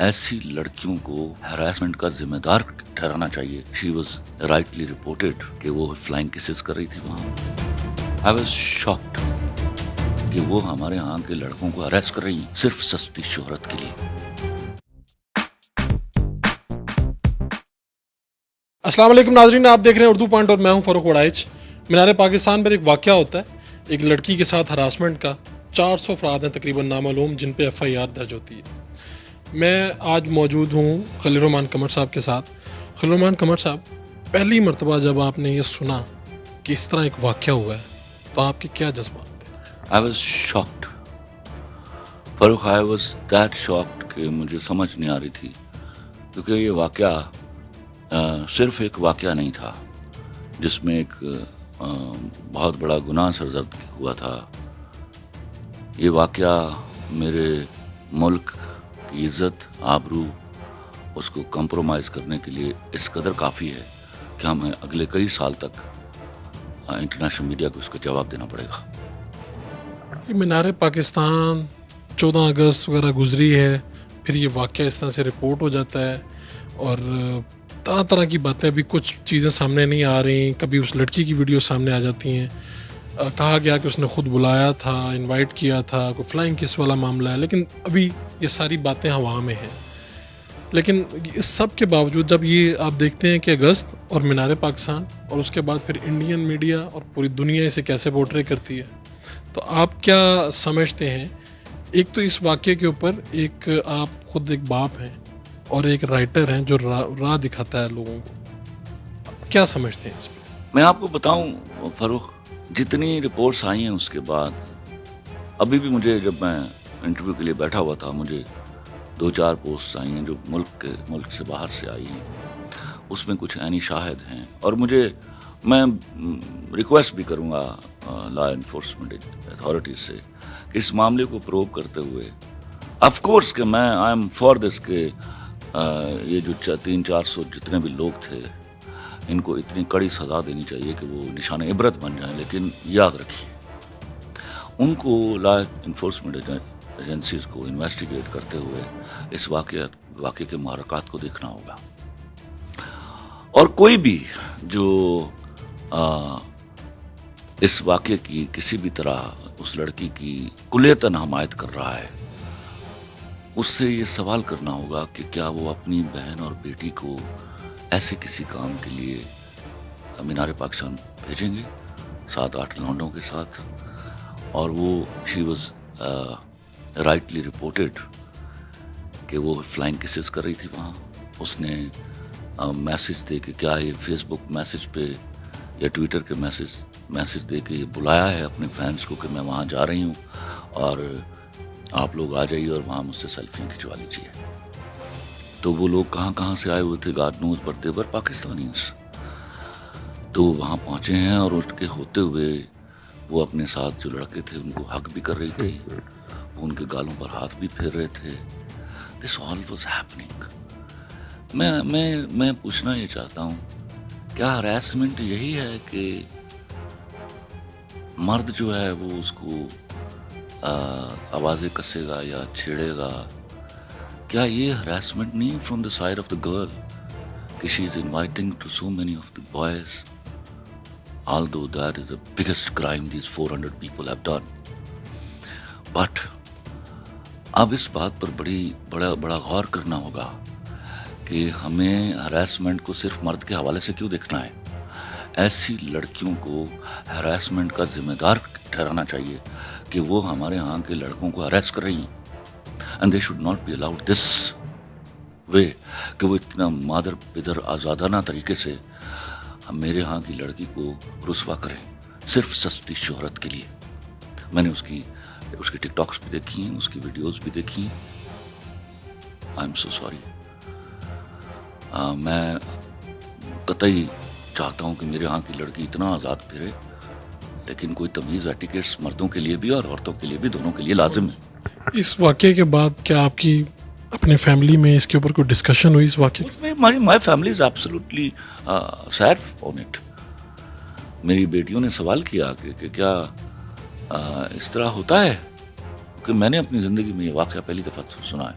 ایسی لڑکیوں کو ہراسمنٹ کا ذمہ دار ٹھہرانا چاہیے. شی واز رائٹلی رپورٹڈ کہ وہ فلائنگ کسز کر رہی تھی وہاں. آئی واز شاکڈ کہ وہ ہمارے ہاں کے لڑکوں کو ہراس کر رہی ہیں صرف سستی شہرت کے لیے. السلام علیکم ناظرین، آپ دیکھ رہے ہیں اردو پوائنٹ اور میں ہوں فاروق وڑائچ. مینار پاکستان پر ایک واقعہ ہوتا ہے ایک لڑکی کے ساتھ ہراسمنٹ کا. 400 افراد ہیں تقریباً نامعلوم جن پہ FIR درج ہوتی ہے. میں آج موجود ہوں خلیل الرحمان قمر صاحب کے ساتھ. خلیل الرحمان قمر صاحب، پہلی مرتبہ جب آپ نے یہ سنا کہ اس طرح ایک واقعہ ہوا ہے تو آپ کے کیا جذبات تھے؟ I was shocked Farooq. I was that shocked کہ مجھے سمجھ نہیں آ رہی تھی، کیونکہ یہ واقعہ صرف ایک واقعہ نہیں تھا جس میں ایک بہت بڑا گناہ سرزد ہوا تھا. یہ واقعہ میرے ملک کی عزت آبرو اس کو کمپرومائز کرنے کے لیے اس قدر کافی ہے کہ ہمیں اگلے کئی سال تک انٹرنیشنل میڈیا کو اس کا جواب دینا پڑے گا. یہ مینار پاکستان 14 اگست وغیرہ گزری ہے، پھر یہ واقعہ اس طرح سے رپورٹ ہو جاتا ہے اور طرح طرح کی باتیں، ابھی کچھ چیزیں سامنے نہیں آ رہی. کبھی اس لڑکی کی ویڈیو سامنے آ جاتی ہیں، کہا گیا کہ اس نے خود بلایا تھا، انوائٹ کیا تھا، کوئی فلائنگ کس والا معاملہ ہے، لیکن ابھی یہ ساری باتیں ہوا میں ہیں. لیکن اس سب کے باوجود جب یہ آپ دیکھتے ہیں کہ اگست اور مینار پاکستان اور اس کے بعد پھر انڈین میڈیا اور پوری دنیا اسے کیسے پورٹرے کرتی ہے، تو آپ کیا سمجھتے ہیں؟ ایک تو اس واقعے کے اوپر ایک آپ خود ایک باپ ہیں اور ایک رائٹر ہیں جو راہ دکھاتا ہے لوگوں کو، کیا سمجھتے ہیں اس پہ؟ میں آپ کو بتاؤں فاروق، جتنی رپورٹس آئی ہیں اس کے بعد ابھی بھی مجھے، جب میں انٹرویو کے لیے بیٹھا ہوا تھا، مجھے 2-4 پوسٹ آئی ہیں جو ملک سے باہر سے آئی ہیں. اس میں کچھ عینی شاہد ہیں اور میں ریکویسٹ بھی کروں گا لا انفورسمنٹ اتھارٹیز سے کہ اس معاملے کو پروو کرتے ہوئے، آف کورس کہ میں آئی ایم فار دس کہ یہ جو 300-400 جتنے بھی لوگ تھے ان کو اتنی کڑی سزا دینی چاہیے کہ وہ نشان عبرت بن جائیں. لیکن یاد رکھیے ان کو لا انفورسمنٹ ایجنسیز کو انویسٹیگیٹ کرتے ہوئے اس واقعے کے محرکات کو دیکھنا ہوگا. اور کوئی بھی جو اس واقعے کی کسی بھی طرح اس لڑکی کی کلیتاً حمایت کر رہا ہے، اس سے یہ سوال کرنا ہوگا کہ کیا وہ اپنی بہن اور بیٹی کو ایسے کسی کام کے لیے مینار پاکستان بھیجیں گے 7-8 لونڈوں کے ساتھ. اور وہ شی واز رائٹلی رپورٹڈ کہ وہ فلائنگ کسز کر رہی تھی وہاں. اس نے میسج دے کے، کیا یہ فیس بک میسج پہ یا ٹویٹر کے میسج دے کے یہ بلایا ہے اپنے فینس کو کہ میں وہاں جا رہی ہوں اور آپ لوگ آ جائیے اور وہاں مجھ سے سیلفیاں کھنچوا لیجیے. تو وہ لوگ کہاں سے آئے ہوئے تھے، God knows, but they were Pakistanis. تو وہاں پہنچے ہیں اور اس کے ہوتے ہوئے وہ اپنے ساتھ جو لڑکے تھے ان کو حق بھی کر رہی تھی، وہ ان کے گالوں پر ہاتھ بھی پھیر رہے تھے. دس آل واز ہیپننگ. میں پوچھنا یہ چاہتا ہوں، کیا ہراسمنٹ یہی ہے کہ مرد جو ہے وہ اس کو آوازیں کسے گا یا چھیڑے گا؟ کیا یہ ہراسمنٹ نہیں from the side of the girl کہ she is inviting to so many of the boys, although that is the biggest crime these 400 people have done. But اب اس بات پر بڑا غور کرنا ہوگا کہ ہمیں ہراسمنٹ کو صرف مرد کے حوالے سے کیوں دیکھنا ہے. ایسی لڑکیوں کو ہراسمنٹ کا ذمہ دار ٹھہرانا چاہیے کہ وہ ہمارے ہاں کے لڑکوں کو ہراس کر رہی ہیں. And they should not be allowed this way کہ وہ اتنا مادر پدر آزادانہ طریقے سے میرے ہاں کی لڑکی کو رسوا کریں صرف سستی شہرت کے لیے. میں نے اس کی ٹک ٹاکس بھی دیکھی ہیں، اس کی ویڈیوز بھی دیکھی ہیں. I am so sorry. میں قطعی چاہتا ہوں کہ میرے ہاں کی لڑکی اتنا آزاد پھرے، لیکن کوئی تمیز ایٹیکیٹس مردوں کے لیے بھی اور عورتوں کے لیے بھی، دونوں کے لیے لازم ہے. اس واقعے کے بعد کیا آپ کی اپنے فیملی میں اس کے اوپر کوئی ڈسکشن ہوئی اس واقعے؟ My family is absolutely sad on it. میری بیٹیوں نے سوال کیا کہ کیا اس طرح ہوتا ہے، کہ میں نے اپنی زندگی میں یہ واقعہ پہلی دفعہ سنا ہے.